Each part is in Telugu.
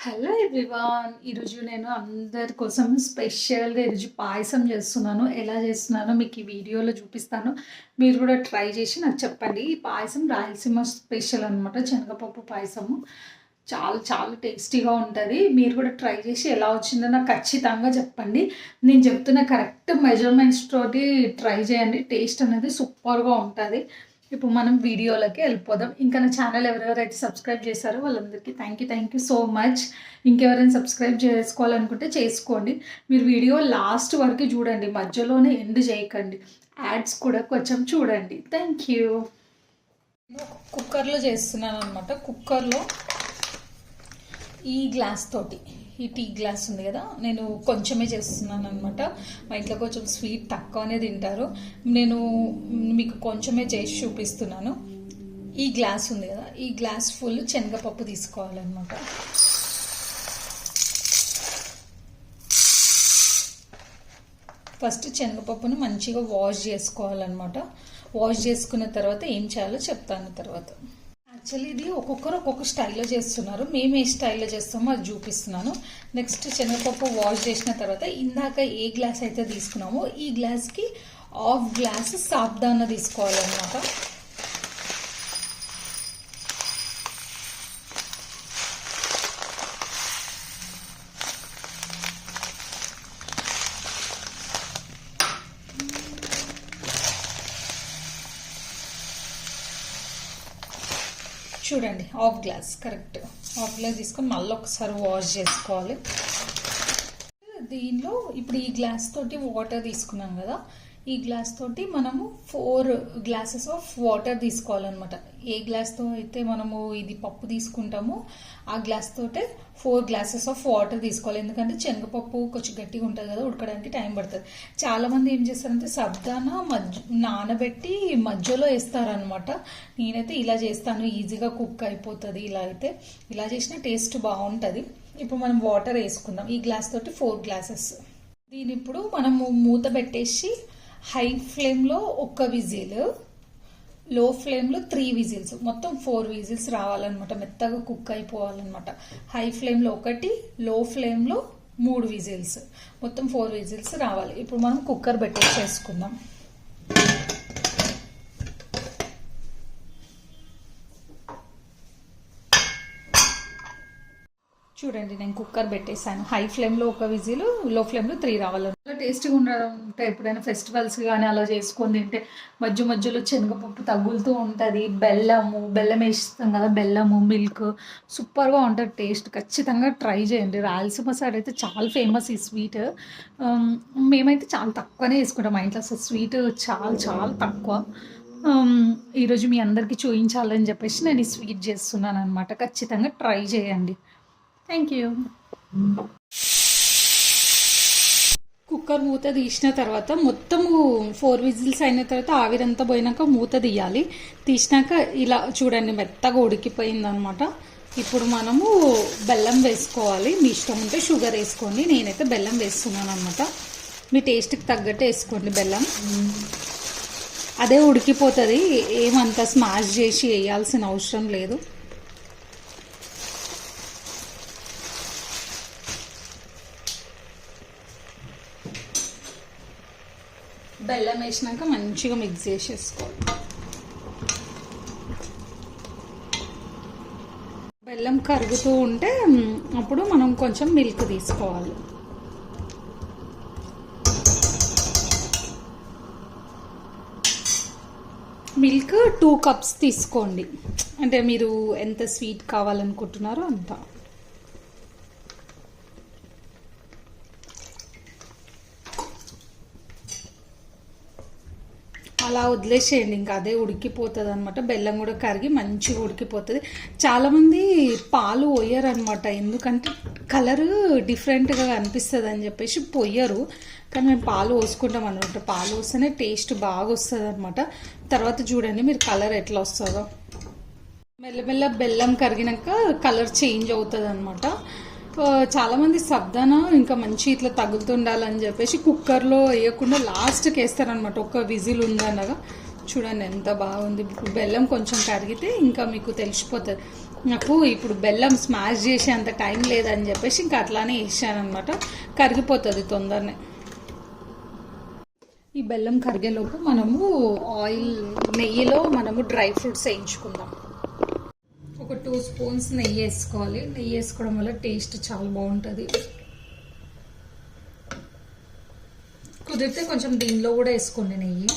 Hello everyone. ఈరోజు నేను అందరి కోసం స్పెషల్‌గా ఈరోజు పాయసం చేస్తున్నాను. ఎలా చేస్తున్నానో మీకు ఈ వీడియోలో చూపిస్తాను. మీరు కూడా ట్రై చేసి నాకు చెప్పండి. ఈ పాయసం రాయలసీమ స్పెషల్ అనమాట. శనగపప్పు పాయసము. చాలా చాలా టేస్టీగా ఉంటుంది. మీరు కూడా ట్రై చేసి ఎలా వచ్చిందో నాకు ఖచ్చితంగా చెప్పండి. నేను చెప్తున్న కరెక్ట్ మెజర్మెంట్స్ తోటి ట్రై చేయండి. టేస్ట్ అనేది సూపర్‌గా ఉంటుంది. ఇప్పుడు మనం వీడియోలోకి వెళ్ళిపోదాం. ఇంకా నా ఛానల్ ఎవరెవరైతే సబ్స్క్రైబ్ చేశారో వాళ్ళందరికీ థ్యాంక్ యూ సో మచ్. ఇంకెవరైనా సబ్స్క్రైబ్ చేసుకోవాలనుకుంటే చేసుకోండి. మీరు వీడియో లాస్ట్ వరకు చూడండి, మధ్యలోనే ఎండ్ చేయకండి. యాడ్స్ కూడా కొంచెం చూడండి. Thank you. కుక్కర్లో చేస్తున్నాను అనమాట. కుక్కర్లో ఈ గ్లాస్ తోటి, ఈ టీ గ్లాస్ ఉంది కదా, నేను కొంచెమే చేస్తున్నాను అనమాట. మా ఇంట్లో కొంచెం స్వీట్ తక్కువనే తింటారు. నేను మీకు కొంచెమే చేసి చూపిస్తున్నాను. ఈ గ్లాస్ ఉంది కదా, ఈ గ్లాస్ ఫుల్ శనగపప్పు తీసుకోవాలన్నమాట. ఫస్ట్ శనగపప్పును మంచిగా వాష్ చేసుకోవాలన్నమాట. వాష్ చేసుకున్న తర్వాత ఏం చేయాలో చెప్తాను తర్వాత. యాక్చువల్లీ ఇది ఒక్కొక్కరు ఒక్కొక్క స్టైల్లో చేస్తున్నారు. మేము ఏ స్టైల్లో చేస్తామో అది చూపిస్తున్నాను. నెక్స్ట్ శనగపప్పు వాష్ చేసిన తర్వాత ఇందాక ఏ గ్లాస్ అయితే తీసుకున్నామో ఈ గ్లాస్కి హాఫ్ గ్లాస్ సాబ్దానా తీసుకోవాలన్నమాట. చూడండి, half glass correct. Half glass తీసుకొని మళ్ళీ ఒకసారి వాష్ చేసుకోవాలి. దీనిలో ఇప్పుడు ఈ గ్లాస్ తోటి వాటర్ తీసుకున్నాం కదా, ఈ గ్లాస్ తోటి మనము 4 గ్లాసెస్ ఆఫ్ వాటర్ తీసుకోవాలన్నమాట. ఏ గ్లాస్తో అయితే మనము ఇది పప్పు తీసుకుంటామో ఆ గ్లాస్ తోటే 4 గ్లాసెస్ ఆఫ్ వాటర్ తీసుకోవాలి. ఎందుకంటే శనగపప్పు కొంచెం గట్టిగా ఉంటుంది కదా, ఉడకడానికి టైం పడుతుంది. చాలామంది ఏం చేస్తారంటే సబ్దానా నానబెట్టి మధ్యలో వేస్తారనమాట. నేనైతే ఇలా చేస్తాను, ఈజీగా కుక్ అయిపోతుంది. ఇలా అయితే ఇలా చేసిన టేస్ట్ బాగుంటుంది. ఇప్పుడు మనం వాటర్ వేసుకుందాం. ఈ గ్లాస్ తోటి 4 గ్లాసెస్. దీని ఇప్పుడు మనము మూత పెట్టేసి హై ఫ్లేమ్లో 1 విజిల్, లో ఫ్లేమ్లో 3 విజిల్స్, మొత్తం 4 విజిల్స్ రావాలన్నమాట. మెత్తగా కుక్ అయిపోవాలన్నమాట. హై ఫ్లేమ్లో 1, లో ఫ్లేమ్లో 3 విజిల్స్, మొత్తం 4 విజిల్స్ రావాలి. ఇప్పుడు మనం కుక్కర్ పెట్టేసేసుకుందాం. చూడండి, నేను కుక్కర్ పెట్టేసాను. హై ఫ్లేమ్లో 1 విజిల్, లో ఫ్లేమ్లో 3 రావాలి. టేస్టీగా ఉండడం ఎప్పుడైనా ఫెస్టివల్స్ కానీ అలా చేసుకొని తింటే మధ్యలో శనగపప్పు తగులుతూ ఉంటుంది. బెల్లం వేస్తాం కదా, బెల్లము మిల్క్ సూపర్గా ఉంటుంది టేస్ట్. ఖచ్చితంగా ట్రై చేయండి. రాయలసీమ సైడ్ అయితే చాలా ఫేమస్ ఈ స్వీట్. మేమైతే చాలా తక్కువనే వేసుకుంటాం మా ఇంట్లో. అసలు స్వీట్ చాలా తక్కువ. ఈరోజు మీ అందరికీ చూపించాలని చెప్పేసి నేను ఈ స్వీట్ చేస్తున్నాను అనమాట. ఖచ్చితంగా ట్రై చేయండి. Thank you. కుక్కర్ మూత తీసిన తర్వాత మొత్తము 4 విజిల్స్ అయిన తర్వాత ఆవిరంతా పోయినాక మూత తీయాలి. తీసినాక ఇలా చూడండి, మెత్తగా ఉడికిపోయింది అనమాట. ఇప్పుడు మనము బెల్లం వేసుకోవాలి. మీ ఇష్టం ఉంటే షుగర్ వేసుకోండి. నేనైతే బెల్లం వేస్తున్నాను అనమాట. మీ టేస్ట్కి తగ్గట్టు వేసుకోండి బెల్లం. అదే ఉడికిపోతుంది, ఏమంతా స్మాష్ చేసి వేయాల్సిన అవసరం లేదు. బెల్లం వేసినాక మంచిగా మిక్స్ చేసేసుకోవాలి. బెల్లం కరుగుతూ ఉంటే అప్పుడు మనం కొంచెం మిల్క్ తీసుకోవాలి. మిల్క్ 2 కప్స్ తీసుకోండి. అంటే మీరు ఎంత స్వీట్ కావాలనుకుంటున్నారో అంత. అలా వదిలేసేయండి, ఇంకా అదే ఉడికిపోతుంది అనమాట. బెల్లం కూడా కరిగి మంచిగా ఉడికిపోతుంది. చాలామంది పాలు పోయరు అనమాట, ఎందుకంటే కలర్ డిఫరెంట్గా కనిపిస్తుంది అని చెప్పేసి పోయరు. కానీ మేము పాలు పోసుకుంటాం అనమాట. పాలు పోస్తేనే టేస్ట్ బాగా వస్తుంది అనమాట. తర్వాత చూడండి మీరు కలర్ ఎట్లా వస్తుందో. మెల్లమెల్ల బెల్లం కరిగినాక కలర్ చేంజ్ అవుతుంది అనమాట. చాలామంది సబ్దానా ఇంకా మంచి ఇట్లా తగులుతుండాలని చెప్పేసి కుక్కర్లో వేయకుండా లాస్ట్కి వేస్తారనమాట. 1 విజిల్ ఉందనగా చూడండి ఎంత బాగుంది. బెల్లం కొంచెం కరిగితే ఇంకా మీకు తెలిసిపోతుంది. నాకు ఇప్పుడు బెల్లం స్మాష్ చేసే అంత టైం లేదని చెప్పేసి ఇంకా అట్లానే వేసాను అనమాట. కరిగిపోతుంది తొందరనే. ఈ బెల్లం కరిగేలోపు మనము నెయ్యిలో మనము డ్రై ఫ్రూట్స్ వేయించుకుందాం. ఒక 2 స్పూన్స్ నెయ్యి వేసుకోవాలి. నెయ్యి వేసుకోవడం వల్ల టేస్ట్ చాలా బాగుంటుంది. కుదిరితే కొంచెం దీనిలో కూడా వేసుకోండి నెయ్యి.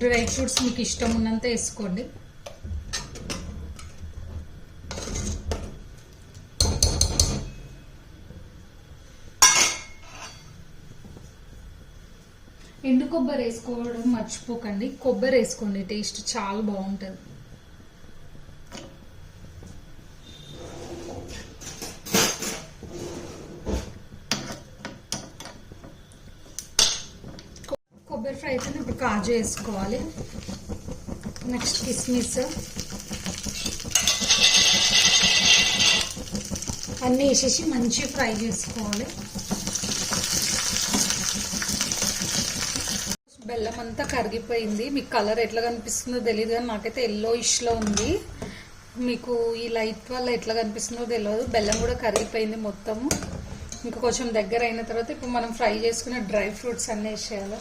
డ్రై ఫ్రూట్స్ మీకు ఇష్టం ఉన్నంత వేసుకోండి. ఎండు కొబ్బరి వేసుకోవడం మర్చిపోకండి. కొబ్బరి వేసుకోండి, టేస్ట్ చాలా బాగుంటుంది. కొబ్బరి ఫ్రై అయితే ఇప్పుడు కాజు వేసుకోవాలి. నెక్స్ట్ కిస్మిస్ అన్నీ వేసేసి మంచిగా ఫ్రై చేసుకోవాలి. బెల్లం అంతా కరిగిపోయింది. మీకు కలర్ ఎట్లా కనిపిస్తుందో తెలియదు కానీ నాకైతే ఎల్లోయిష్లో ఉంది. మీకు ఈ లైట్ వల్ల ఎట్లా కనిపిస్తుందో తెలియదు. బెల్లం కూడా కరిగిపోయింది మొత్తము. ఇంకా కొంచెం దగ్గర అయిన తర్వాత ఇప్పుడు మనం ఫ్రై చేసుకున్న డ్రై ఫ్రూట్స్ అన్నీ వేసేయాలి.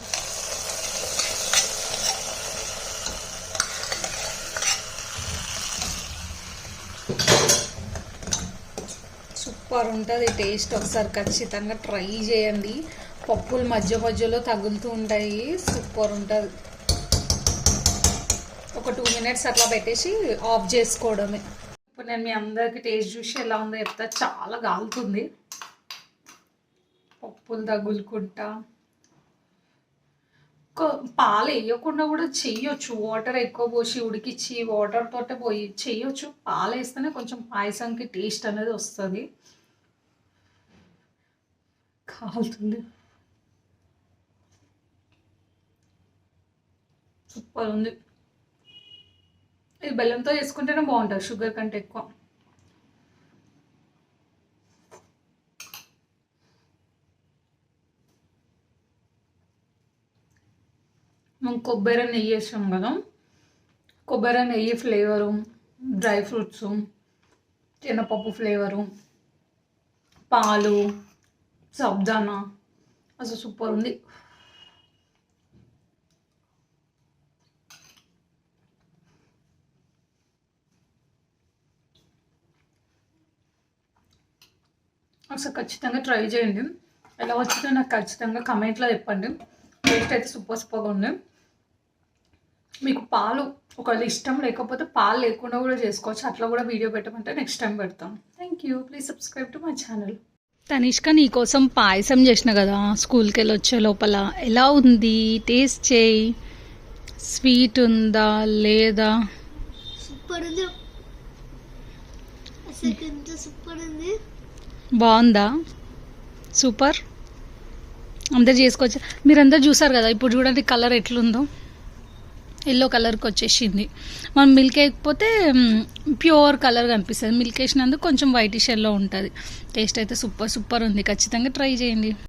సూపర్ ఉంటుంది టేస్ట్. ఒకసారి ఖచ్చితంగా ట్రై చేయండి. పప్పులు మధ్య మధ్యలో తగులుతూ ఉంటాయి. సూపర్ ఉంటుంది. ఒక 2 మినిట్స్ అట్లా పెట్టేసి ఆఫ్ చేసుకోవడమే. ఇప్పుడు నేను మీ అందరికి టేస్ట్ చూసి ఎలా ఉందో చెప్తా. చాలా కాలుతుంది, పప్పులు తగులుకుంటా. పాలు వేయకుండా కూడా చెయ్యొచ్చు. వాటర్ ఎక్కువ పోసి ఉడికిచ్చి వాటర్ తోటే పోయి చెయ్యొచ్చు. పాలు వేస్తేనే కొంచెం పాయసంకి టేస్ట్ అనేది వస్తుంది. కాలుతుంది. సూపర్ ఉంది. ఇది బెల్లంతో చేసుకుంటేనే బాగుంటుంది, షుగర్ కంటే ఎక్కువ. మనం కొబ్బరి నెయ్యి వేసాం కదా, కొబ్బరి నెయ్యి ఫ్లేవరు, డ్రై ఫ్రూట్స్, శనగపప్పు ఫ్లేవరు, పాలు, సబ్జానా, అసలు సూపర్ ఉంది. అసలు ఖచ్చితంగా ట్రై చేయండి. ఎలా వచ్చిందో నాకు ఖచ్చితంగా కమెంట్లో చెప్పండి. టేస్ట్ అయితే సూపర్గా ఉంది. మీకు పాలు ఒకవేళ ఇష్టం లేకపోతే పాలు లేకుండా కూడా చేసుకోవచ్చు. అట్లా కూడా వీడియో పెట్టమంటే నెక్స్ట్ టైం పెడతాం. Thank you. Please subscribe to my channel. Tanishq, నీకోసం పాయసం చేసిన కదా స్కూల్కి వెళ్ళి వచ్చే లోపల. ఎలా ఉంది? టేస్ట్ చేయి. స్వీట్ ఉందా లేదా? సూపర్ ఉంది. సూపర్ ఉంది. బాగుందా? సూపర్. అందరు చేసుకోవచ్చు. మీరందరూ చూసారు కదా. ఇప్పుడు చూడండి కలర్ ఎట్లుందో. ఎల్లో కలర్కి వచ్చేసింది. మనం మిల్క్ వేయకపోతే ప్యూర్ కలర్ కనిపిస్తుంది. మిల్క్ వేసినందుకు కొంచెం వైటిష్ ఎల్లో ఉంటుంది. టేస్ట్ అయితే సూపర్ ఉంది. ఖచ్చితంగా ట్రై చేయండి.